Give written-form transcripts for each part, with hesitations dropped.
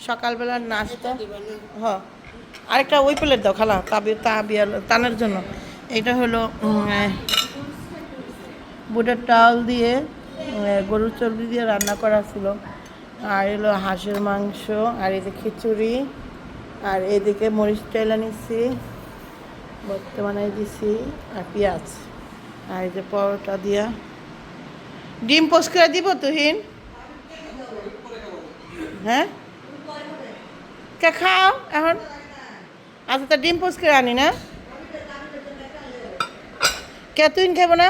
সকালবেলার নাস্তা। হ্যাঁ, আরেকটা ওই প্লেট দাও খালা, তাবিয়ার টানার জন্য। এটা হলো বুটের ডাল দিয়ে গরুর চর্বি দিয়ে রান্না করা ছিল, আর এলো হাঁসের মাংস, আর এই যে খিচুড়ি, আর এদিকে মরিচ তেল নিচ্ছি বর্তমানে দিছি, আর পেঁয়াজ, আর এই যে পরোটা দিয়া ডিম পোস্ট করে দিব তুহিন। হ্যাঁ কে খাও এখন? আচ্ছা, তা ডিম পোস্ট করে আনি না কে, তুই খাবো না?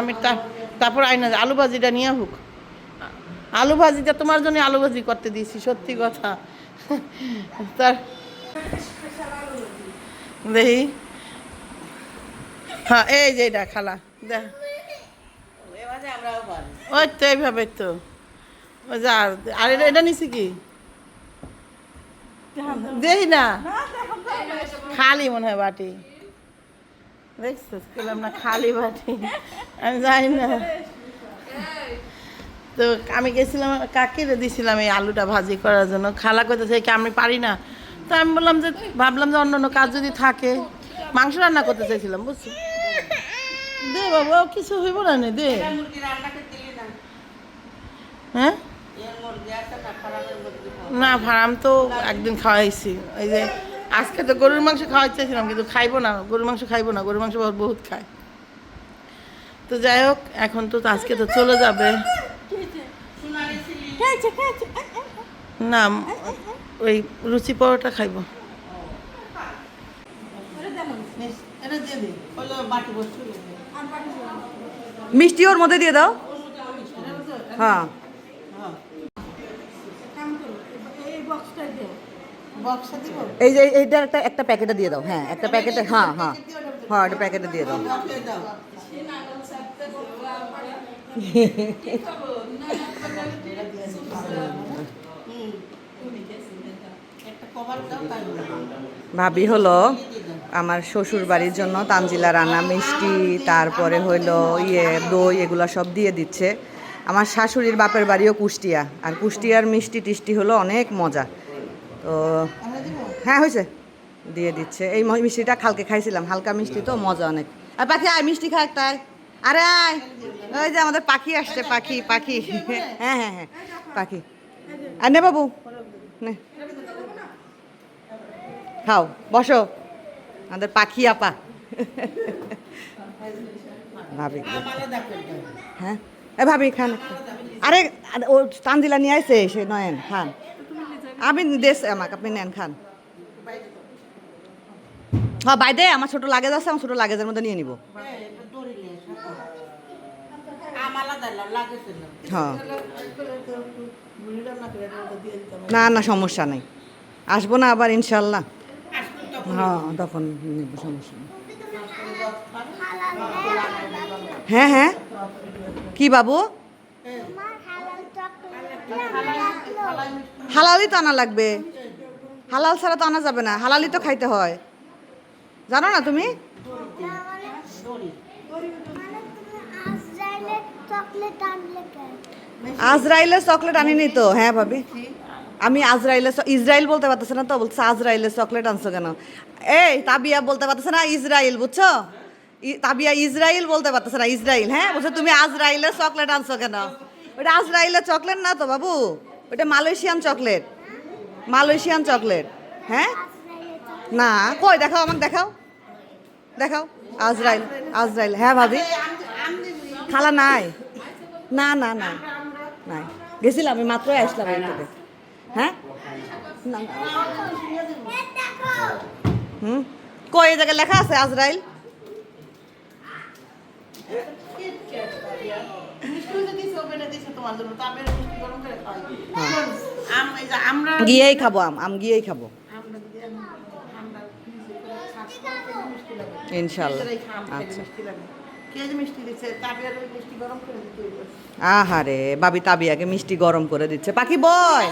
আমি তারপর আইনা আলু ভাজিটা নিয়ে হোক। আলু ভাজিটা তোমার জন্য আলু ভাজি করতে দিয়েছি, সত্যি কথা। তার দেখি, হ্যাঁ এই যে এটা খালা দেখ, ওই তো এইভাবে তো। ওই যা, আর এটা নিছি কি দেখি না, খালি মনে হয় বাটি, দেখছিস পেলাম না, খালি বাটি, আমি জানি না। তো আমি গেছিলাম কাকিরে দিয়েছিলাম এই আলুটা ভাজি করার জন্য, খালা করতেছে কি আমি পারি না। তো আমি বললাম যে, ভাবলাম যে অন্য অন্য কাজ যদি থাকে, মাংস রান্না করতে চাইছিলাম, বুঝছো। দে বাবা, কিছু হইব না নে, দে। হ্যাঁ না, ফার্ম তো একদিন খাওয়াইছি, এই যে আজকে তো গরুর মাংস খাওয়াতে চাইছিলাম, কিন্তু খাইবো না, গরুর মাংস খাইবো না, গরুর মাংস বহুত খায়। তো যাই হোক, এখন তো আজকে তো চলে যাবে না, ওই লুচি পরোটা খাইব। মিষ্টি ওর মধ্যে দিয়ে দাও। হ্যাঁ, এই যে এইটার একটা প্যাকেটে দিয়ে দাও। হ্যাঁ, একটা প্যাকেটে, হ্যাঁ হ্যাঁ হ্যাঁ, একটা প্যাকেটে দিয়ে দাও। ভাবি হলো আমার শ্বশুর বাড়ির জন্য তানজিলা রান্না মিষ্টি, তারপরে হইলো দই, এগুলো সব দিয়ে দিচ্ছে। আমার শাশুড়ির বাপের বাড়িও কুষ্টিয়া, আর কুষ্টিয়ার মিষ্টি টিষ্টি হলো অনেক মজা। তো হ্যাঁ হয়েছে, দিয়ে দিচ্ছে। এই মিষ্টিটা কালকে খাইছিলাম, হালকা মিষ্টি তো মজা অনেক। আর পাখি আয়, মিষ্টি খা একটা আয়। আরে আয়, ওই যে আমাদের পাখি আসছে, পাখি পাখি, হ্যাঁ হ্যাঁ হ্যাঁ পাখি। আর নে বাবু, নে খাও, বসো, আমাদের পাখি আপা। ভাবি, হ্যাঁ এ ভাবি খান একটা। আরে ও তানজিলা নিয়ে আসছে, সে নয়ন খান, আমি দেশ আমাকে, আপনি নেন খান। হ্যাঁ বাইদে, আমার ছোটো লাগেজ আছে, আমার ছোটো লাগেজের মধ্যে নিয়ে নিব। হ্যাঁ না না, সমস্যা নেই, আসবো না আবার ইনশাল্লাহ। হ্যাঁ তখন নেব, সমস্যা নেই। হ্যাঁ হ্যাঁ, কি বাবু? হালালি তো আনা লাগবে, হালাল ছাড়া তো আনা যাবে না, হালালি তো খাইতে হয়, জানো না তুমি? আজরাইলের চকলেট আনিনি তো। হ্যাঁ ভাবি, আমি আজরাইলের, ইসরায়েল বলতে পারতেছে না তো, বলছে আজরাইলের চকলেট আনছো কেন? এই তাবিয়া বলতে পারতেছে না ইসরায়েল, বুঝছো? তাবিয়া ইসরায়েল বলতে পারতেছে না, ইসরায়েল। হ্যাঁ বলছো তুমি আজরাইলের চকলেট আনছো কেন? ওটা আজরাইলের চকলেট না তো বাবু, ওটা মালয়েশিয়ান চকলেট, মালয়েশিয়ান চকলেট। হ্যাঁ না, কই দেখাও, আমাকে দেখাও, দেখাও। আজরাইল, আজরাইল, হ্যাঁ ভাবি। খালা নাই, না না না নাই, গেছিলাম আমি মাত্রই আসলাম ওই থেকে। হ্যাঁ না, হুম, কই এই জায়গায় লেখা আছে আজরাইল? গিয়েই খাবো, আম গিয়েই খাবো ইনশাল্লাহ। আচ্ছা, আহারে বাবি তাবিয়াকে মিষ্টি গরম করে দিচ্ছে, পাখি বয়।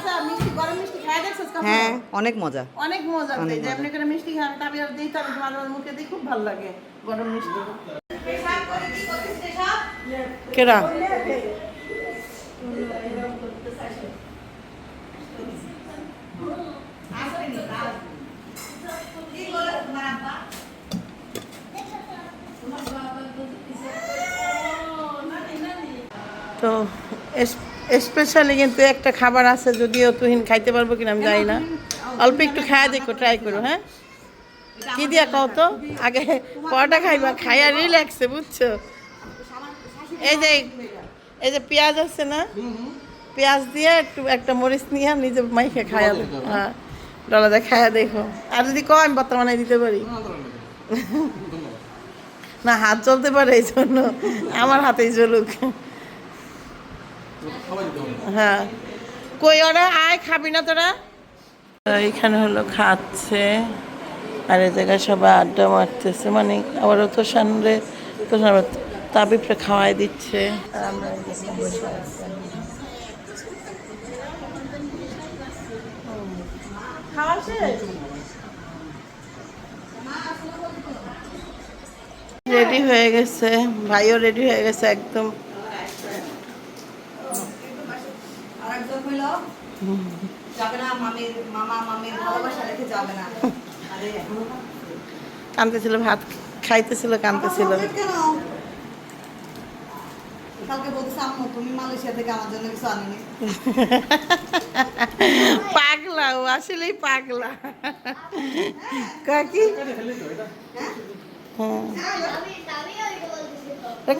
হ্যাঁ অনেক মজা, অনেক মজা, যেমনি করে মিষ্টি খান তাবিয়ার দিই, তবে তোমার মুখে দিই, খুব ভালো লাগে গরম মিষ্টি। কেডা তো স্পেশালি কিন্তু একটা খাবার আছে, যদিও তুহিন খাইতে পারবো কিনা আমি জানি না, অল্প একটু খায়া দেখো, ট্রাই করো। হ্যাঁ, কি দিয়া কও তো, আগে পরোটা খাইবা, খাইয়া রিল্যাক্সে, বুঝছো? এই যে এই যে পেঁয়াজ আছে না, পেঁয়াজ দিয়ে একটু একটা মরিচ নিয়ে নিজে মাইকে খায়া দেখো। হ্যাঁ, ডলাদা খায়া দেখো, আর যদি কয় আমি বর্তমানে বানাই দিতে পারি। না, হাত চলতে পারে, এই জন্য আমার হাতেই চলুক। হ্যাঁ, কই ওরা, আয় খাবি না তোরা? এইখানে হলো খাচ্ছে, আর এই জায়গায় সবাই আড্ডা মারতেছে, মানে আবারও তো সামনে তো তাবিপরে খাওয়াই দিচ্ছে, আর আমরা এদিকে বসে আছি। খাওয়া শেষ? রেডি হয়ে গেছে, ভাইও রেডি হয়ে গেছে একদম। আরেকজন হইল যাবে না, মামির মামা মামির ভালোবাসা রেখে যাবে না। আরে এখনো কাঁদতেছিল, ভাত খাইতেছিল, কাঁদতেছিল। কেন কালকে বলতেছে আম্মু তুমি মালয়েশিয়া থেকে আমার জন্য কিছু আনিনি। পাগলা, ও আসলেই পাগলা। কাকি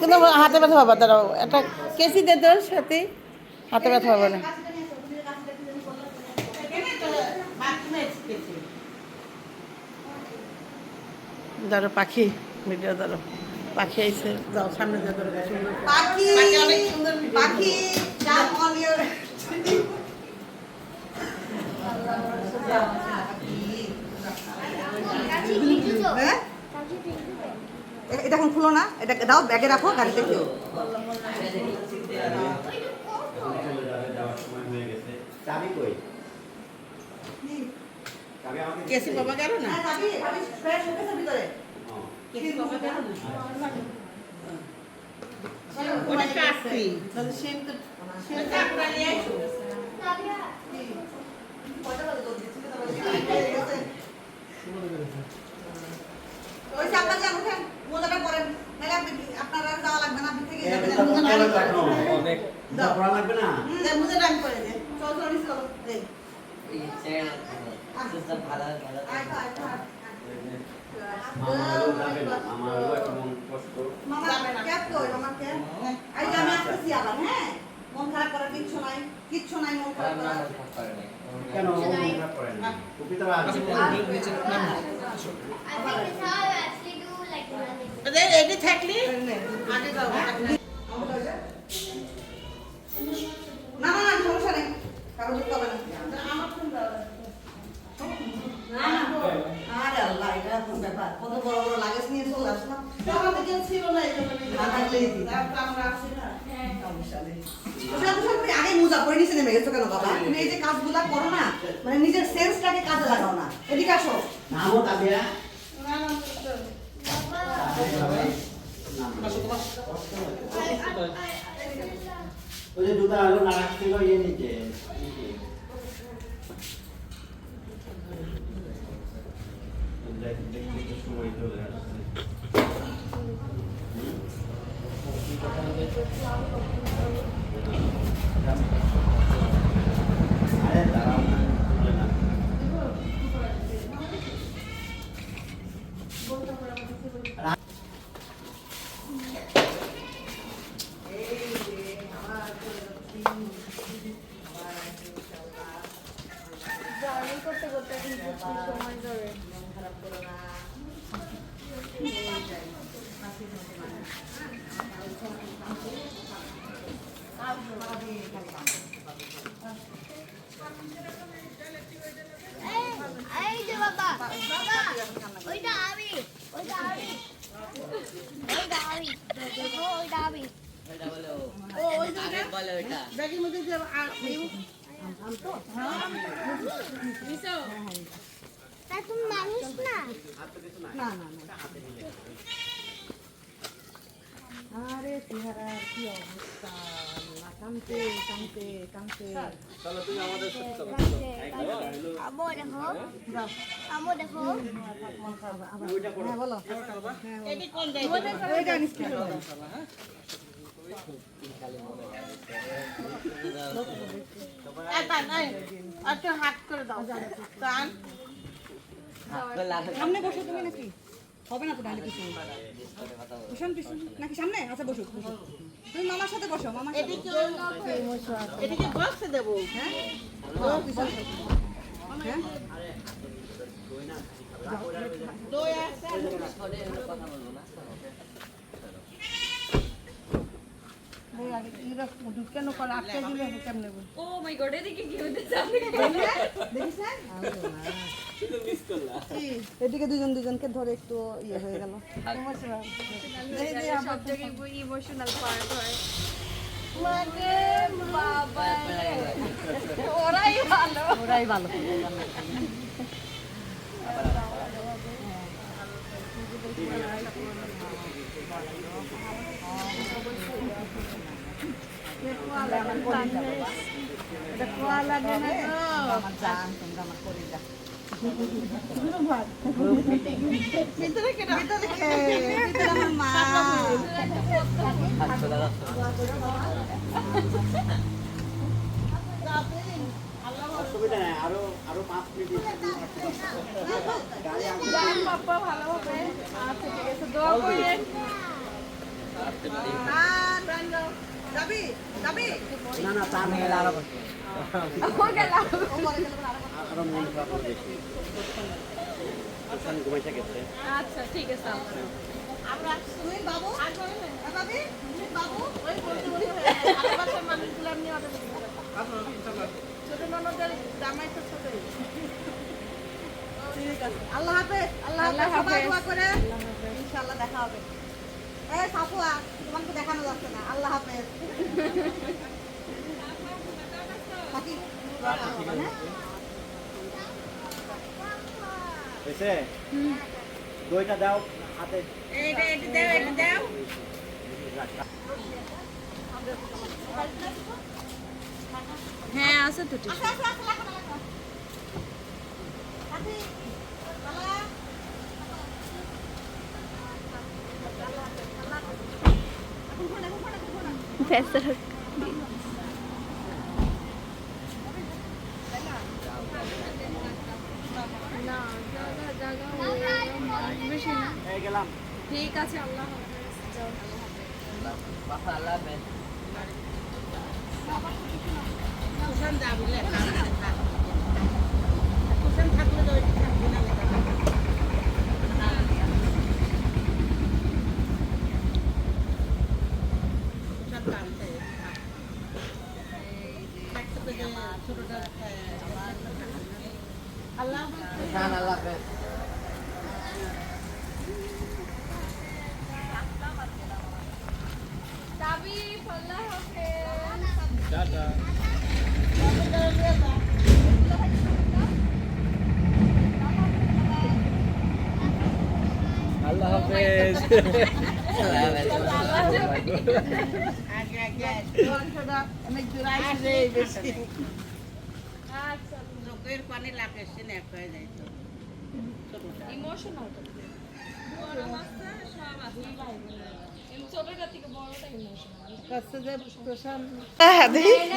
কিন্তু হাতে ব্যথা পাবা, দাঁড়াও একটা কেসি দে তোর সাথে, হাতে ব্যথা পাবা না। ধরো পাখি, ভিডিও ধরো, পাখি আইছে, যাও সামনে যা, ধরো পাখি অনেক সুন্দর পাখি জাম অন ইওর হ্যাঁ, এটা এখন খুলো না, এটা দাও ব্যাগে রাখো, গাড়িতে খেও। কেসি বাবা গেল না, হ্যাঁ যাবি আমি ফ্রেশ হয়ে গেছে ভিতরে। কেসি বাবা গেল না, ওটা কাটছি তাহলে সেম তো সেম কাটরা নিয়ে আইছো। ওই চাপা যান, উঠেন, মোজাটা পরেন, নাহলে আপনার আর যাওয়া লাগবে না, আপনি থেকে যাবেন। মোজাটা আমি পরে দিই, চল চল নিচে চলো। মামা ক্যাপ কই, মামা ক্যাপ, এই যে আমি আসতেছি আবার, হ্যাঁ মন খারাপ করার কিচ্ছু নাই, কিচ্ছু নাই মন খারাপ করার। কেন মন খারাপ করেন না? টুপি তো আছে। এটি থাকলি আগে যাও। না না না সমস্যা নেই, কারো দুঃখ হবে না। আরে আল্লাহ, এটা কোন ব্যাপার, কত বড় বড় লাগেজ নিয়ে চলে আসলাম। আমাদের কেউ ছিল না এখানে, না থাকলেই দিই। তারপর আমরা আসি না। সমস্যা নেই। তুমি আগে মোজা পরে নিচে নেমে গেছো কেন বাবা? তুমি এই যে কাজগুলা করো না, মানে নিজের সেন্সটাকে কাজে লাগাও না। এদিকে আসো। নামও তাবিয়া। না না ওই যে দুটা আলো না রাখছিল ইয়ে নিচে। দেখতে সময় চলে আসছে। আরে দাঁড়াও না, চলে না। জার্নি করতে করতে কিন্তু সময় ধরে এই যে বাবা ওইটা আমি দেখো ওইটা আমি ও ওই যে ব্যাগের মধ্যে যে তা তুমি মানুষ না না না না। আরে চেহারা কি অবস্থা, কামতে কামতে কামতে। আমো দেখো আমো দেখো হ্যাঁ বলো। এটি কোন জায়গা? ওইটা নিশ্চয় একটু হাত করে দাও টান। সামনে বসো তুমি নাকি হবে না তো ডালে কিছু পিছন পিছন নাকি সামনে আচ্ছা বসো বসো। তুমি মামার সাথে বসো মামার সাথে এদিকে বক্সে দেবো। হ্যাঁ পিছন হ্যাঁ দই আছে কেন করে আটকে দিলে কেমনে ও মাই গড এদিকে কি হইতেছে আপনি দেখিস না এদিকে দুজন দুজনকে ধরে একটু ইয়ে হয়ে গেল সব জায়গায় ইমোশনাল পার্ট হয় মানে বাবা ওরাই ভালো ওরাই ভালো লাগে না আমার জান তোমরা আমার করে যা ভিতরে কেটে ভিতরে আমার মা অসুবিধা নাই, আরো 5 মিনিট জান পাপা ভালো হবে আচ্ছা ঠিক আছে দোয়া করেন যাবি যাবি না না তা নিয়ে আরো ও গেলাম আরো মন খারাপ হবে বেশি। আমি ঘুমাইতে গেছে। আচ্ছা ঠিক আছে আমরা তুই বাবু বাবি তুই বাবু ওই বলতে বলতে আশেপাশের মানুষগুলো এমনি অর্ডার ছোট ননদের জামাই তো ছোটই। ঠিক আছে আল্লাহ হাফেজ আল্লাহ আল্লাহ হাফেজ সবাই হাফেজ। দোয়া করে ইনশাআল্লাহ দেখা হবে এই সাফুয়া তোমাকে দেখানো যাচ্ছে না আল্লাহ হাফেজ থাকি হয়েছে? দইটা দাও হাতে। এটা দাও হ্যাঁ আছে তো ঠিক না জায়গা বেশি না এই গেলাম। ঠিক আছে আল্লাহ হাফেজ যাও কুশন যাবি লে কুশন থাকলে তো ওইটা থাকবে না কুশন টানতে ছোটটা আল্লাহ আল্লাহ হাফেজ। চাবি আল্লাহ হাফেজ টাটা। আল্লাহ হাফেজ। অনেক দূর আসলে বেশি আচ্ছা চোখের পানি লাগে সিনেক হয়ে যায় তো ইমোশনাল তো বড় মাছটা সব আছে ছোটটা থেকে বড়টা ইমোশনাল কাছে যে প্রশান্ত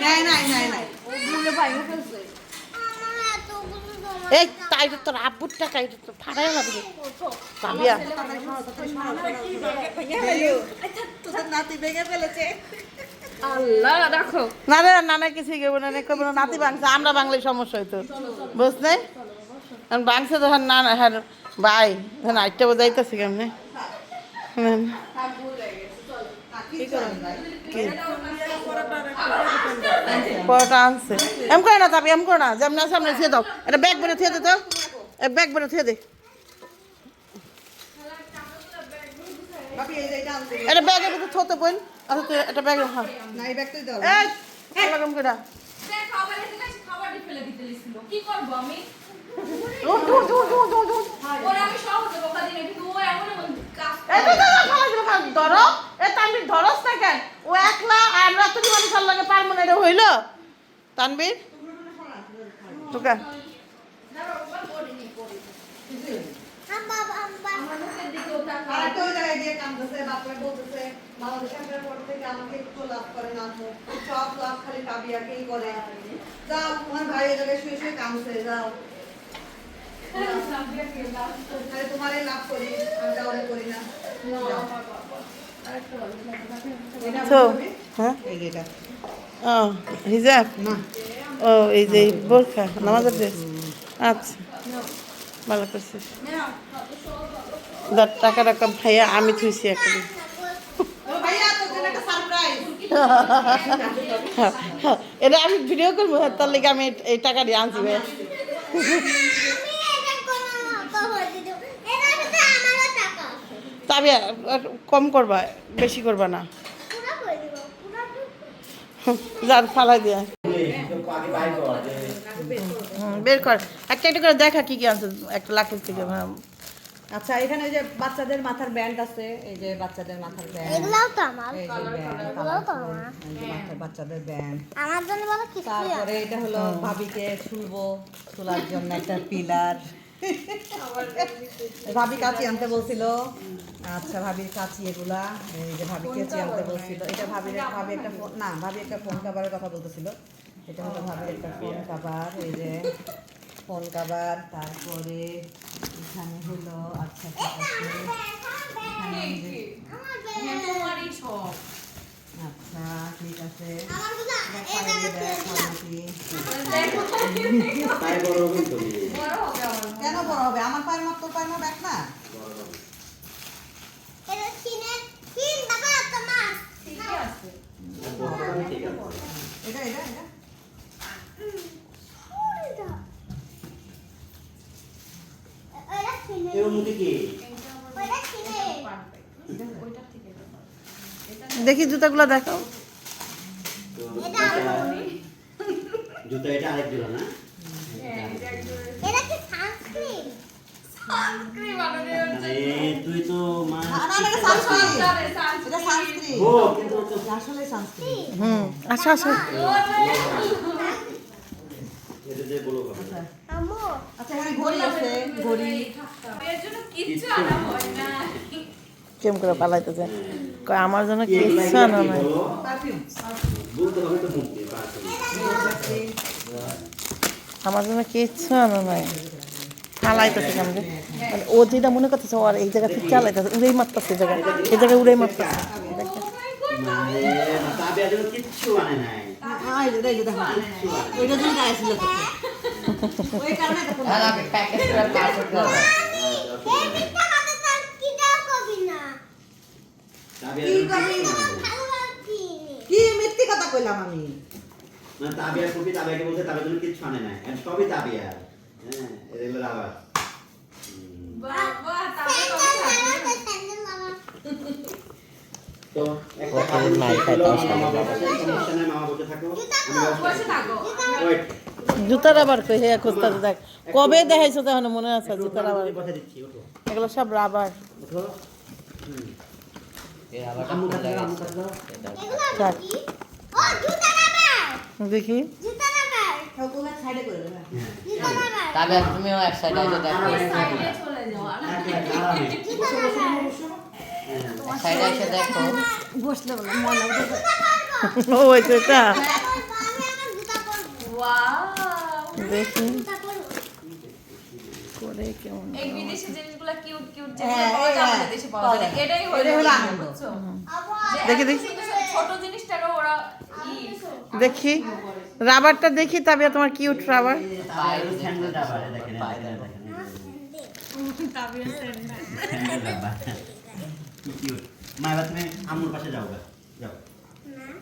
নাই নাই নাই নাই ও ভুলে ভাইও ফেলছে এই তাই তো তোর আব্বুর টাকা এটা তো ফাটাই যাবে ভাবিয়া তোদের নাতি ভেঙে ফেলেছে আল্লাহ রাখো না রে নানা কিছু কেবো না কেবো নাতি বাংছে আমরা বাংলায় সমস্যা হইতো বুঝলে বাংছে তো না হ্যাঁ ভাই হ্যাঁ আইটা বোঝাইতেছি কেমনে পরোটা আনছে এম করে না তাবি এম করে না যেমন সামনে থিয়ে দাও এটা ব্যাগ বেরো থিয়ে দে তো ব্যাগ বেরো থিয়ে দে বাপি এই যে এটা আনতে এটা ব্যাগের ভিতরে থতে বোন আচ্ছা তুই এটা ব্যাগে হ্যাঁ না এই ব্যাগটাই দাও এই এরকম করে খাবার এসে খাবারটি ফেলে দিতে লিছিল কি করব আমি ওরা আমি সব হতে বোকা দিনে কিন্তু ও এমন এমন কাজ ধরো এ তানবীর ধরস না কেন ও একলা আর রাত্রি মানুষের লাগে পারবো না এটা হইলো তানবীর তোকে আর তো ওই জায়গায় দিয়ে কাঁদতেছে বাপরে বলতেছে বাংলাদেশে আসার পর থেকে আমাকে একটু লাভ করে না তো সব লাভ খালি তাবিয়াকেই করে যাও তোমার ভাই এই জায়গায় শুয়ে শুয়ে কামছে যাও আরে তোমারে লাভ করি আমরা অনেক করি না যাও। এটা তো বলবে? হ্যাঁ এই যে এটা ও হিজাব না ও এই যে বোরখা নামাজের ড্রেস আচ্ছা ভালো করছিস টাকা টাকা ভাইয়া আমি থুইছি একটা ও ভাইয়া তোর জন্য একটা সারপ্রাইজ এটা আমি ভিডিও করবো তার লেগে আমি এই টাকা দিয়ে আনছি ভাই তবে কম করবা বেশি করবা না যার ফালাই দিয়ে আগে বাইর কর যে বের কর একটা একটা করে দেখা কি কি আছে একটা লাখের থেকে আচ্ছা এখানে এই যে বাচ্চাদের মাথার ব্যান্ড আছে এই যে বাচ্চাদের মাথার ব্যান্ড এগুলাও তো আমার এই যে ব্যান্ড এগুলাও তো আমার এই যে বাচ্চাদের ব্যান্ড আমার জন্য বলো কিছু তারপরে এটা হলো ভাবিকে ছুলবো তোলার জন্য একটা পিলার ভাবি কাঁচি আনতে বলছিল আচ্ছা ভাবির কাঁচি এগুলা এই যে ভাবি কাঁচি আনতে বলছিল এটা ভাবি একটা ফোন না ভাবি একটা ফোন কাভারের কথা বলতেছিল এটা হলো ভাবির একটা ফোন কাভার এই যে ফোন কাভার তারপরে এখানে হলো আচ্ছা ঠিক আছে এখানে এই যে আচ্ছা ঠিক আছে তাই বড় কিন্তু কেন বড় হবে আমার পায়ের মাপ তোর পায়ের মাপ এক না এটা চিনের চিন বাবা তোমার ঠিক আছে এটা এটা এটা ওটা চিনের এর মধ্যে কি ওটা চিনের দেখি জুতাগুলো দেখাও জুতো এটা আরেক জোড়া না এটা কি সানস্ক্রিন আরে তুই তো মা না না এটা সানস্ক্রিন এটা সানস্ক্রিন ও কিন্তু ও তো আসলে সানস্ক্রিন আসো আসো এটা যে বলো কথা আম্মু আচ্ছা এখানে ঘড়ি আছে ঘড়ি কেম করে পালাইতেছে কয় আমার জন্য কিচ্ছু আনা নাই পারফিউম বলতে হবে তো মুক্তি পারছো আমার জন্য কিচ্ছু আনা নাই পালাইতেছে কেন রে? মানে ও যেটা মনে করতেছে আর এই জায়গা থেকে চালাইতেছে উড়েই মারতেছে এই জায়গায় এই জায়গায় উড়েই মারতেছে মানে তাবে আজ কিচ্ছু আনে নাই এই যে দেখো ওইটা জন্য গায়ে ছিল তো ওই কারণে তো ফোন এই মিথ্যা কথা তার কি দাও কবি না তাবে কি কবি? ভালো লাগছি কি মিথ্যে কথা কইলাম আমি মানে তাবিয়ার কপি তাবিয়াকে বলতে তাবিয়ার জন্য কিচ্ছু আনে নাই আর সবই তাবিয়ার হ্যাঁ এগুলো আবার স্যান্ডেল লাগা তো একটা কাজ নাই তাও সমস্যা মামা বলতে থাকো আমি বসে থাকো ওয়েট জুতার আবার কই হে খুঁজতে দেখ কবে দেখাইছো তখন মনে আছে জুতার আবার কথা দিচ্ছি ওঠো এগুলো সব রাবার ওঠো আম্মু কাছে দাও আম্মু কাছে দাও এগুলো থাক। কি ও জুতা রাবার দেখি জুতা রাবার ওগুলো সাইডে করে দেবে জুতা রাবার তবে তুমিও এক সাইডে এসে দেখো এক সাইডে এসে দেখো বসলে বলে মনে হবে ও হয়েছে এটা আমি আমার জুতা পরবো দেখি জুতা পরবো করে কেমন এই বিদেশি জিনিসগুলো কিউট কিউট হ্যাঁ, যেগুলো পাওয়া যায় হ্যাঁ, আমাদের দেশে পাওয়া যায় না। এটাই এটাই হলো হলো আনন্দ আনন্দ। বুঝছো? আবার যে দেখি, এত দেখি। সুন্দর সুন্দর ছোট জিনিসটারও ওরা দেখি রাবারটা দেখি তবে তোমার কিউট রাবার পায়ের স্যান্ডেল রাবার দেখেন দেখেন স্যান্ডেল রাবার কি কিউট মা এবার তুমি আম্মুর পাশে যাও গা যাও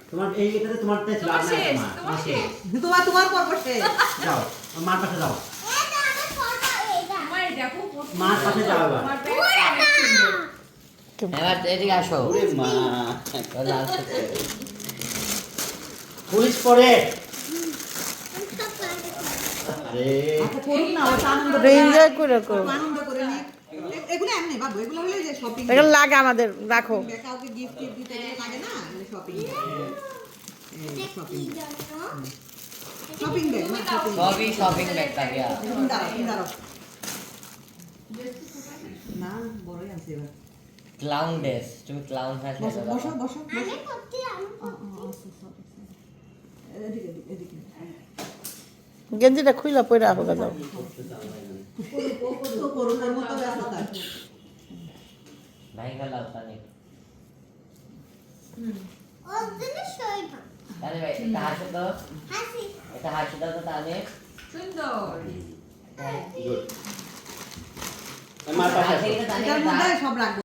তোমার এই এটাতে তোমারটাই ছিল তোমার আর না শেষ, তোমার তোমার শেষ তোমার তোমার পর বসে যাও মার পাশে যাও এটা আমি পরবো এটা আমার এই দেখো মার পাশে যাও এবার আমার ব্যাগ অনেক সুন্দর। এবার এদিকে আসো ওরে মা ও লাল থেকে। পুলিশ পড়ে আমি সব পরবো আরে আচ্ছা করুন না ওটা আনন্দ এনজয় করে করো আনন্দ করে নি এগুলো এমনি বাবু এগুলো হলো যে শপিং এগুলো লাগে আমাদের রাখো কাউকে গিফট দিতে গেলে লাগে না শপিং শপিং জানো শপিং ব্যাগ না শপিং সবই শপিং ব্যাগ তাবিয়া তুমি দাঁড়াও না বড়ই আছে এবার ক্লাউন ড্রেস তুমি ক্লাউন হয়ে বসো থাকো বসো বসো আমি করছিলাম এদিকে এদিকে এদিকে গেঞ্জিটা খুইলা পরে আহো গা যাও তো করোনার মতো ব্যস্ততা ভাই গেলাম তানি ওর জন্য সই ভাব তানি ভাই এটা হাসি তো হাসি এটা হাসি দাও তো তানি সুন্দর গুড মার পাশে আসো। তানি এটার মধ্যে সব রাখবো